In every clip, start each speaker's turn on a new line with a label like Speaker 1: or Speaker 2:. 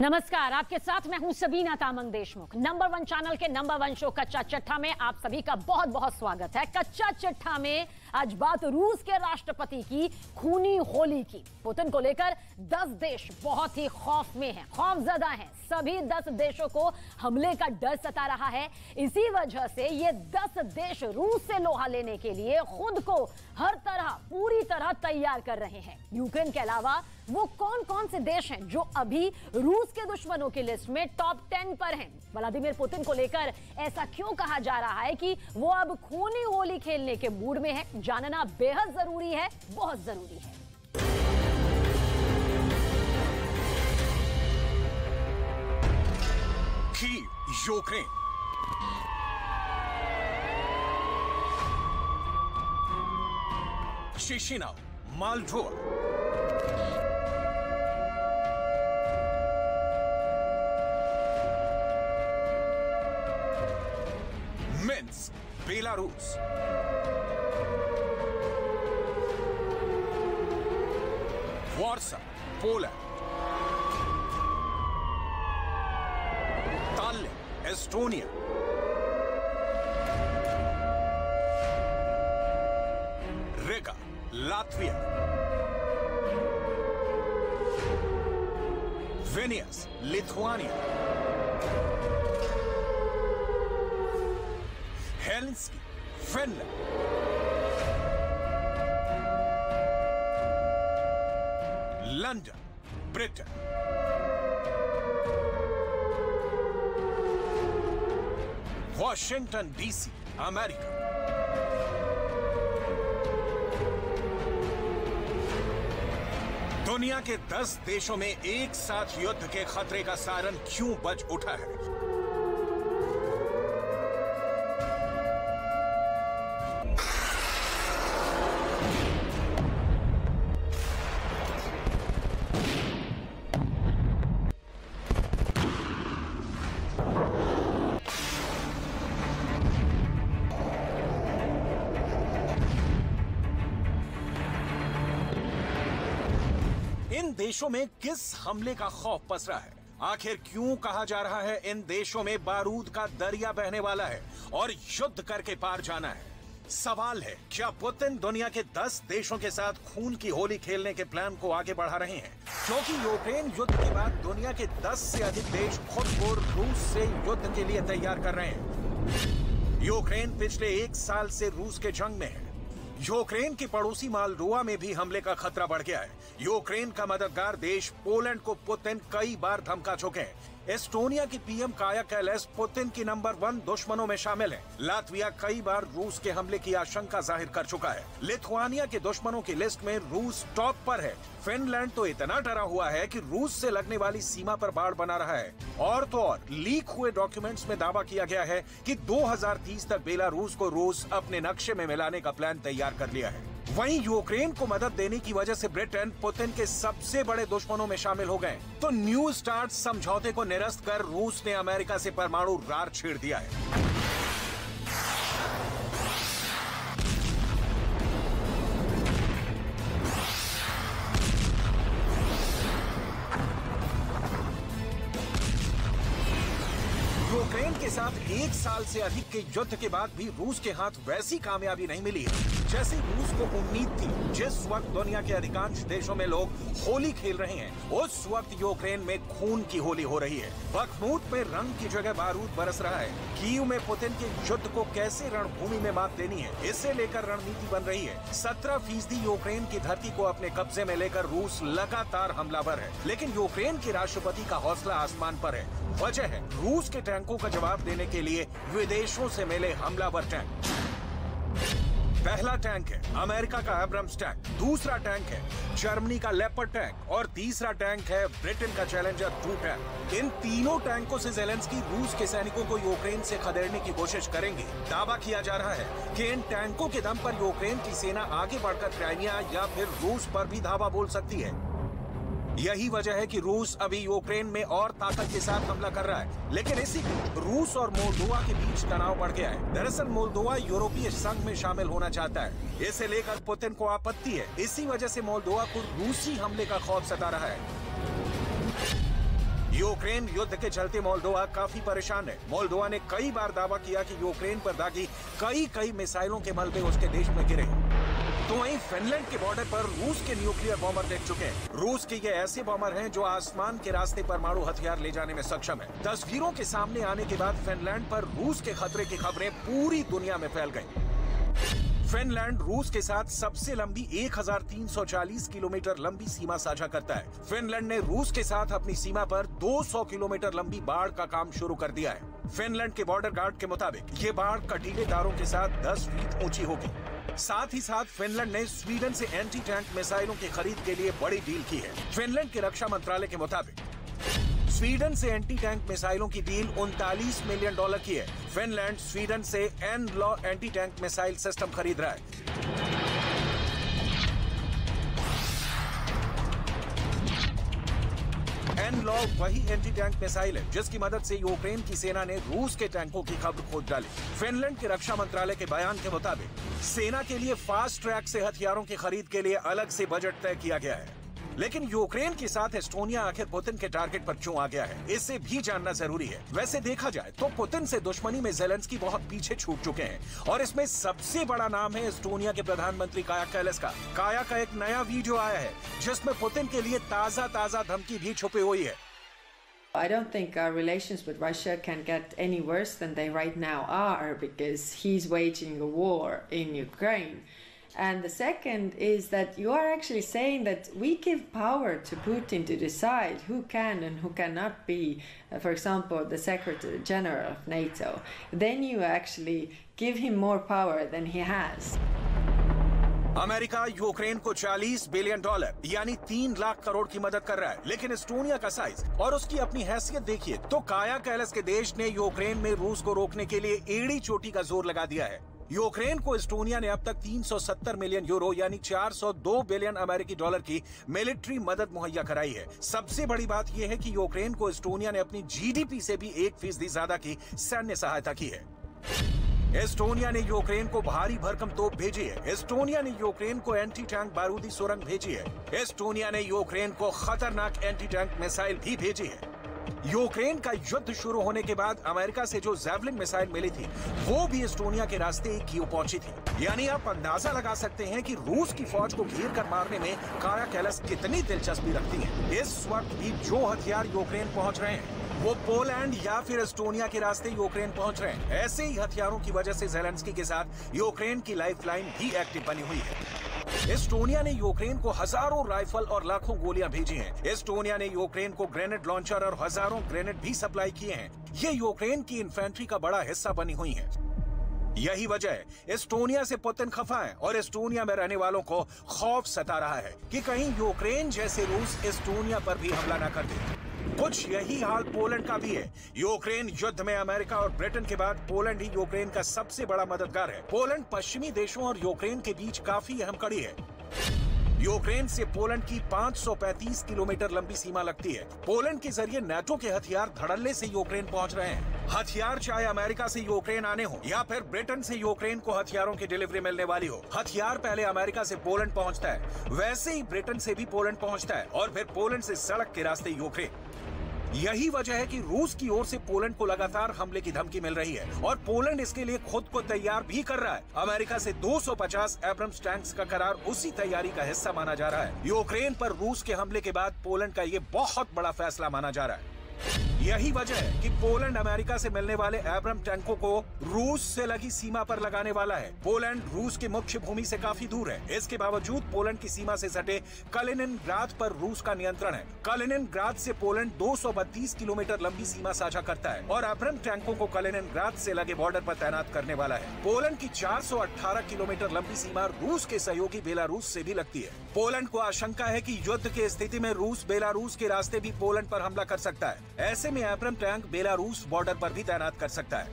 Speaker 1: नमस्कार, आपके साथ मैं हूं सबीना तामंग देशमुख। नंबर 1 चैनल के नंबर 1 शो कच्चा चिट्ठा में आप सभी का बहुत बहुत स्वागत है। कच्चा चिट्ठा में आज बात रूस के राष्ट्रपति की खूनी होली की। पुतिन को लेकर 10 देश बहुत ही खौफ में हैं, खौफजदा हैं। सभी 10 देशों को हमले का डर सता रहा है। इसी वजह से ये 10 देश रूस से लोहा लेने के लिए खुद को हर तरह पूरी तरह तैयार कर रहे हैं। यूक्रेन के अलावा वो कौन कौन से देश हैं जो अभी रूस के दुश्मनों की लिस्ट में टॉप 10 पर हैं? व्लादिमीर पुतिन को लेकर ऐसा क्यों कहा जा रहा है कि वो अब खूनी होली खेलने के मूड में है? जानना बेहद जरूरी है, बहुत जरूरी है।
Speaker 2: Ukraine Chisinau, Moldova, Minsk, Belarus, Warsaw, Poland, Tallinn, Estonia, Riga, Latvia, Vilnius, Lithuania, Helsinki, Finland, London, Britain, Washington DC, America, दुनिया के 10 देशों में एक साथ युद्ध के खतरे का सायरन क्यों बज उठा है? इन देशों में किस हमले का खौफ पसरा है? आखिर क्यों कहा जा रहा है इन देशों में बारूद का दरिया बहने वाला है और युद्ध करके पार जाना है? सवाल है, क्या पुतिन दुनिया के 10 देशों के साथ खून की होली खेलने के प्लान को आगे बढ़ा रहे हैं? क्योंकि यूक्रेन युद्ध के बाद दुनिया के 10 से अधिक देश खुद को रूस से युद्ध के लिए तैयार कर रहे हैं। यूक्रेन पिछले 1 साल से रूस के जंग में है। यूक्रेन के पड़ोसी मोल्दोवा में भी हमले का खतरा बढ़ गया है। यूक्रेन का मददगार देश पोलैंड को पुतिन कई बार धमका चुके हैं। एस्टोनिया की पीएम काया कैलास पुतिन की नंबर 1 दुश्मनों में शामिल है। लात्विया कई बार रूस के हमले की आशंका जाहिर कर चुका है। लिथुआनिया के दुश्मनों की लिस्ट में रूस टॉप पर है। फिनलैंड तो इतना डरा हुआ है कि रूस से लगने वाली सीमा पर बाड़ बना रहा है। और तो और लीक हुए डॉक्यूमेंट्स में दावा किया गया है कि 2030 तक बेलारूस को रूस अपने नक्शे में मिलाने का प्लान तैयार कर लिया है। वहीं यूक्रेन को मदद देने की वजह से ब्रिटेन पुतिन के सबसे बड़े दुश्मनों में शामिल हो गए। तो न्यू स्टार्ट समझौते को निरस्त कर रूस ने अमेरिका से परमाणु रार छेड़ दिया है। यूक्रेन के साथ 1 साल से अधिक के युद्ध के बाद भी रूस के हाथ वैसी कामयाबी नहीं मिली है जैसी रूस को उम्मीद थी। जिस वक्त दुनिया के अधिकांश देशों में लोग होली खेल रहे हैं, उस वक्त यूक्रेन में खून की होली हो रही है। बखमूत में रंग की जगह बारूद बरस रहा है। कीव में पुतिन के युद्ध को कैसे रणभूमि में मात देनी है, इससे लेकर रणनीति बन रही है। 17% यूक्रेन की धरती को अपने कब्जे में लेकर रूस लगातार हमलावर है, लेकिन यूक्रेन के राष्ट्रपति का हौसला आसमान पर है। वजह है रूस के टैंकों का जवाब देने के लिए विदेशों से मिले हमलावर टैंक। पहला टैंक है अमेरिका का एब्रम्स टैंक, दूसरा टैंक है जर्मनी का लेपर्ड टैंक और तीसरा टैंक है ब्रिटेन का चैलेंजर 2 टैंक। इन तीनों टैंकों से ज़ेलेंस्की रूस के सैनिकों को यूक्रेन से खदेड़ने की कोशिश करेंगे। दावा किया जा रहा है कि इन टैंकों के दम पर यूक्रेन की सेना आगे बढ़कर क्राइमिया या फिर रूस पर भी धावा बोल सकती है। यही वजह है कि रूस अभी यूक्रेन में और ताकत के साथ हमला कर रहा है। लेकिन इसी रूस और मोल्दोवा के बीच तनाव बढ़ गया है। दरअसल मोल्दोवा यूरोपीय संघ में शामिल होना चाहता है। इसे लेकर पुतिन को आपत्ति है। इसी वजह से मोल्दोवा को रूसी हमले का खौफ सता रहा है। यूक्रेन युद्ध के चलते मोल्दोवा काफी परेशान है। मोल्दोवा ने कई बार दावा किया कि यूक्रेन पर दागी कई मिसाइलों के मलबे उसके देश में गिरे। तो वहीं फिनलैंड के बॉर्डर पर रूस के न्यूक्लियर बॉम्बर देख चुके हैं। रूस के ये ऐसे बॉम्बर हैं जो आसमान के रास्ते परमाणु हथियार ले जाने में सक्षम है। तस्वीरों के सामने आने के बाद फिनलैंड पर रूस के खतरे की खबरें पूरी दुनिया में फैल गईं। फिनलैंड रूस के साथ सबसे लंबी 1340 किलोमीटर लंबी सीमा साझा करता है। फिनलैंड ने रूस के साथ अपनी सीमा पर 200 किलोमीटर लंबी बाढ़ का काम शुरू कर दिया है। फिनलैंड के बॉर्डर गार्ड के मुताबिक ये बाढ़ कटीले तारों के साथ 10 फीट ऊंची होगी। साथ ही साथ फिनलैंड ने स्वीडन से एंटी टैंक मिसाइलों की खरीद के लिए बड़ी डील की है। फिनलैंड के रक्षा मंत्रालय के मुताबिक स्वीडन से एंटी टैंक मिसाइलों की डील $39 मिलियन की है। फिनलैंड स्वीडन से N-law anti tank missile system खरीद रहा है। एन-लॉ वही एंटी टैंक मिसाइल है जिसकी मदद से यूक्रेन की सेना ने रूस के टैंकों की खबर खोज डाली। फिनलैंड के रक्षा मंत्रालय के बयान के मुताबिक सेना के लिए फास्ट ट्रैक से हथियारों की खरीद के लिए अलग से बजट तय किया गया है। लेकिन यूक्रेन के साथ एस्टोनिया आखिर पुतिन के टारगेट पर क्यों आ गया है, इसे भी जानना जरूरी है। वैसे देखा जाए तो पुतिन से दुश्मनी में ज़ेलेंस्की बहुत पीछे छूट चुके हैं और इसमें सबसे बड़ा नाम है एस्टोनिया के प्रधानमंत्री काया कैलस का। काया का एक नया वीडियो आया है जिसमें पुतिन के लिए ताजा धमकी भी छुपी हुई है।
Speaker 3: I don't think our relations with Russia can get any worse than they right now are, because he's waging a war in Ukraine. And the second is that you are actually saying that we give power to Putin to decide who can and who cannot be, for example, the Secretary General of NATO. Then you actually give him more power than he has.
Speaker 2: America Ukraine को $40 billion यानी 3 लाख करोड़ की मदद कर रहा है। लेकिन Estonia का size और उसकी अपनी हैसियत देखिए तो काया कैलस के देश ने यूक्रेन में रूस को रोकने के लिए एड़ी चोटी का जोर लगा दिया है। यूक्रेन को एस्टोनिया ने अब तक 370 मिलियन यूरो यानी 402 बिलियन अमेरिकी डॉलर की मिलिट्री मदद मुहैया कराई है। सबसे बड़ी बात यह है कि यूक्रेन को एस्टोनिया ने अपनी जीडीपी से भी 1% ज्यादा की सैन्य सहायता की है। एस्टोनिया ने यूक्रेन को भारी भरकम तोप भेजी है। एस्टोनिया ने यूक्रेन को एंटी टैंक बारूदी सुरंग भेजी है। एस्टोनिया ने यूक्रेन को खतरनाक एंटी टैंक मिसाइल भी भेजी है। यूक्रेन का युद्ध शुरू होने के बाद अमेरिका से जो जैवलिन मिसाइल मिली थी वो भी एस्टोनिया के रास्ते कीव पहुंची थी। यानी आप अंदाजा लगा सकते हैं कि रूस की फौज को घेर कर मारने में काया कैलस कितनी दिलचस्पी रखती है। इस वक्त भी जो हथियार यूक्रेन पहुंच रहे हैं वो पोलैंड या फिर एस्टोनिया के रास्ते यूक्रेन पहुंच रहे हैं। ऐसे ही हथियारों की वजह से ज़ेलेंस्की के साथ यूक्रेन की लाइफलाइन भी एक्टिव बनी हुई है। एस्टोनिया ने यूक्रेन को हजारों राइफल और लाखों गोलियां भेजी हैं। एस्टोनिया ने यूक्रेन को ग्रेनेड लॉन्चर और हजारों ग्रेनेड भी सप्लाई किए हैं। ये यूक्रेन की इन्फेंट्री का बड़ा हिस्सा बनी हुई है। यही वजह है एस्टोनिया से पुतिन खफा है और एस्टोनिया में रहने वालों को खौफ सता रहा है कि कहीं यूक्रेन जैसे रूस एस्टोनिया पर भी हमला न कर दे। कुछ यही हाल पोलैंड का भी है। यूक्रेन युद्ध में अमेरिका और ब्रिटेन के बाद पोलैंड ही यूक्रेन का सबसे बड़ा मददगार है। पोलैंड पश्चिमी देशों और यूक्रेन के बीच काफी अहम कड़ी है। यूक्रेन से पोलैंड की 535 किलोमीटर लंबी सीमा लगती है। पोलैंड के जरिए नाटो के हथियार धड़ल्ले से यूक्रेन पहुंच रहे हैं। हथियार चाहे अमेरिका से यूक्रेन आने हो या फिर ब्रिटेन से यूक्रेन को हथियारों की डिलीवरी मिलने वाली हो, हथियार पहले अमेरिका से पोलैंड पहुंचता है, वैसे ही ब्रिटेन से भी पोलैंड पहुंचता है और फिर पोलैंड से सड़क के रास्ते यूक्रेन। यही वजह है कि रूस की ओर से पोलैंड को लगातार हमले की धमकी मिल रही है और पोलैंड इसके लिए खुद को तैयार भी कर रहा है। अमेरिका से 250 एब्रम्स टैंक्स का करार उसी तैयारी का हिस्सा माना जा रहा है। यूक्रेन पर रूस के हमले के बाद पोलैंड का ये बहुत बड़ा फैसला माना जा रहा है। यही वजह है कि पोलैंड अमेरिका से मिलने वाले एब्रम टैंकों को रूस से लगी सीमा पर लगाने वाला है। पोलैंड रूस की मुख्य भूमि से काफी दूर है। इसके बावजूद पोलैंड की सीमा से सटे कलिनिनग्राद पर रूस का नियंत्रण है। कलिनिनग्राद से पोलैंड 232 किलोमीटर लंबी सीमा साझा करता है और एब्रम टैंकों को कलिनिनग्राद से लगे बॉर्डर पर तैनात करने वाला है। पोलैंड की 418 किलोमीटर लंबी सीमा रूस के सहयोगी बेलारूस से भी लगती है। पोलैंड को आशंका है कि युद्ध की स्थिति में रूस बेलारूस के रास्ते भी पोलैंड पर हमला कर सकता है। ऐसे में एब्रम टैंक बेलारूस बॉर्डर पर भी तैनात कर सकता है।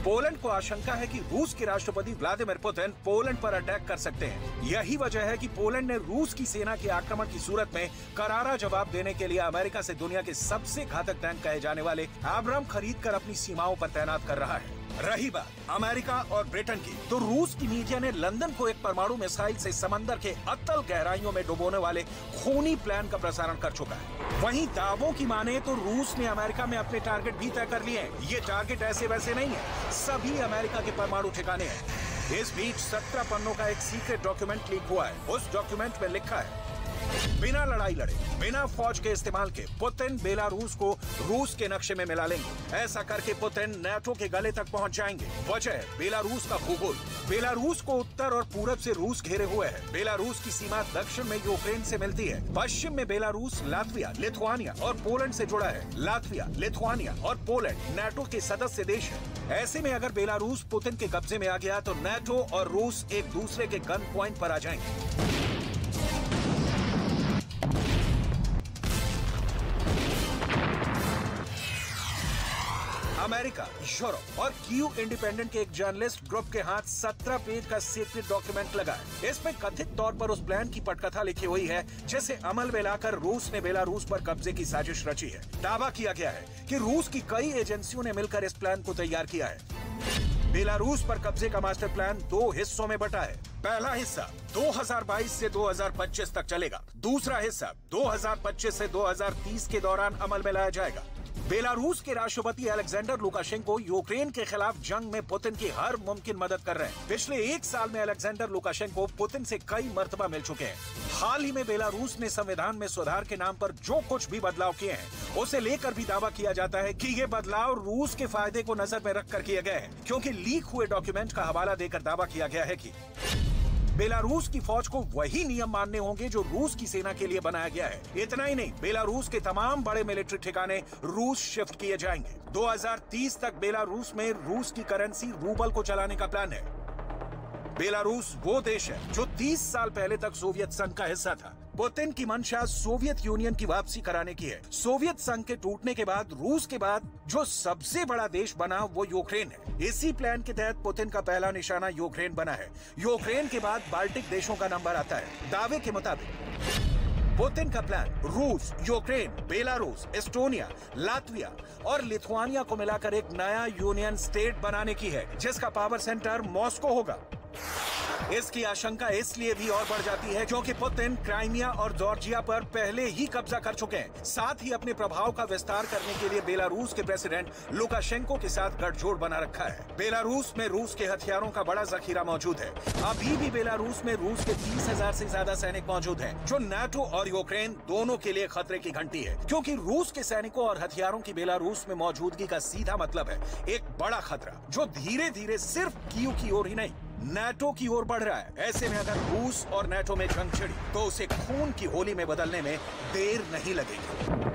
Speaker 2: पोलैंड को आशंका है कि रूस के राष्ट्रपति व्लादिमीर पुतिन पोलैंड पर अटैक कर सकते हैं। यही वजह है कि पोलैंड ने रूस की सेना के आक्रमण की सूरत में करारा जवाब देने के लिए अमेरिका से दुनिया के सबसे घातक टैंक कहे जाने वाले एब्रम खरीद कर अपनी सीमाओं पर तैनात कर रहा है। रही बात अमेरिका और ब्रिटेन की, तो रूस की मीडिया ने लंदन को एक परमाणु मिसाइल से समंदर के अतल गहराइयों में डुबोने वाले खूनी प्लान का प्रसारण कर चुका है। वहीं दावों की माने तो रूस ने अमेरिका में अपने टारगेट भी तय कर लिए हैं। ये टारगेट ऐसे वैसे नहीं है, सभी अमेरिका के परमाणु ठिकाने हैं। इस बीच 17 पन्नों का एक सीक्रेट डॉक्यूमेंट लीक हुआ है। उस डॉक्यूमेंट में लिखा है, बिना लड़ाई लड़े, बिना फौज के इस्तेमाल के पुतिन बेलारूस को रूस के नक्शे में मिला लेंगे। ऐसा करके पुतिन नाटो के गले तक पहुंच जाएंगे। वजह है बेलारूस का भूगोल। बेलारूस को उत्तर और पूरब से रूस घेरे हुए है। बेलारूस की सीमा दक्षिण में यूक्रेन से मिलती है। पश्चिम में बेलारूस लातविया, लिथुआनिया और पोलैंड से जुड़ा है। लातविया, लिथुआनिया और पोलैंड नाटो के सदस्य देश है। ऐसे में अगर बेलारूस पुतिन के कब्जे में आ गया तो नाटो और रूस एक दूसरे के गन पॉइंट पर आ जाएंगे। अमेरिका, यूरोप और क्यू इंडिपेंडेंट के एक जर्नलिस्ट ग्रुप के हाथ 17 पेज का सीक्रेट डॉक्यूमेंट लगा है। इसमें कथित तौर पर उस प्लान की पटकथा लिखी हुई है जिसे अमल में लाकर रूस ने बेलारूस पर कब्जे की साजिश रची है। दावा किया गया है कि रूस की कई एजेंसियों ने मिलकर इस प्लान को तैयार किया है। बेलारूस पर कब्जे का मास्टर प्लान 2 हिस्सों में बटा है। पहला हिस्सा 2022 से 2025 तक चलेगा। दूसरा हिस्सा 2025 से 2030 के दौरान अमल में लाया जाएगा। बेलारूस के राष्ट्रपति अलेक्जेंडर लुकाशेंको यूक्रेन के खिलाफ जंग में पुतिन की हर मुमकिन मदद कर रहे हैं। पिछले 1 साल में अलेक्जेंडर लुकाशेंको पुतिन से कई मर्तबा मिल चुके हैं। हाल ही में बेलारूस ने संविधान में सुधार के नाम पर जो कुछ भी बदलाव किए हैं उसे लेकर भी दावा किया जाता है कि ये बदलाव रूस के फायदे को नजर में रखकर किए गए हैं, क्योंकि लीक हुए डॉक्यूमेंट का हवाला देकर दावा किया गया है कि बेलारूस की फौज को वही नियम मानने होंगे जो रूस की सेना के लिए बनाया गया है। इतना ही नहीं, बेलारूस के तमाम बड़े मिलिट्री ठिकाने रूस शिफ्ट किए जाएंगे। 2030 तक बेलारूस में रूस की करेंसी रूबल को चलाने का प्लान है। बेलारूस वो देश है जो 30 साल पहले तक सोवियत संघ का हिस्सा था। पुतिन की मंशा सोवियत यूनियन की वापसी कराने की है। सोवियत संघ के टूटने के बाद रूस के बाद जो सबसे बड़ा देश बना वो यूक्रेन है। इसी प्लान के तहत पुतिन का पहला निशाना यूक्रेन बना है। यूक्रेन के बाद बाल्टिक देशों का नंबर आता है। दावे के मुताबिक पुतिन का प्लान रूस, यूक्रेन, बेलारूस, एस्टोनिया, लातविया और लिथुआनिया को मिलाकर एक नया यूनियन स्टेट बनाने की है, जिसका पावर सेंटर मॉस्को होगा। इसकी आशंका इसलिए भी और बढ़ जाती है क्योंकि पुतिन क्राइमिया और जॉर्जिया पर पहले ही कब्जा कर चुके हैं। साथ ही अपने प्रभाव का विस्तार करने के लिए बेलारूस के प्रेसिडेंट लुकाशेंको के साथ गठजोड़ बना रखा है। बेलारूस में रूस के हथियारों का बड़ा जखीरा मौजूद है। अभी भी बेलारूस में रूस के 30,000 से ज्यादा सैनिक मौजूद हैं, जो नाटो और यूक्रेन दोनों के लिए खतरे की घंटी है, क्योंकि रूस के सैनिकों और हथियारों की बेलारूस में मौजूदगी का सीधा मतलब है एक बड़ा खतरा जो धीरे धीरे सिर्फ कीव की ओर ही नहीं नाटो की ओर बढ़ रहा है। ऐसे में अगर रूस और नाटो में जंग छिड़ी तो उसे खून की होली में बदलने में देर नहीं लगेगी।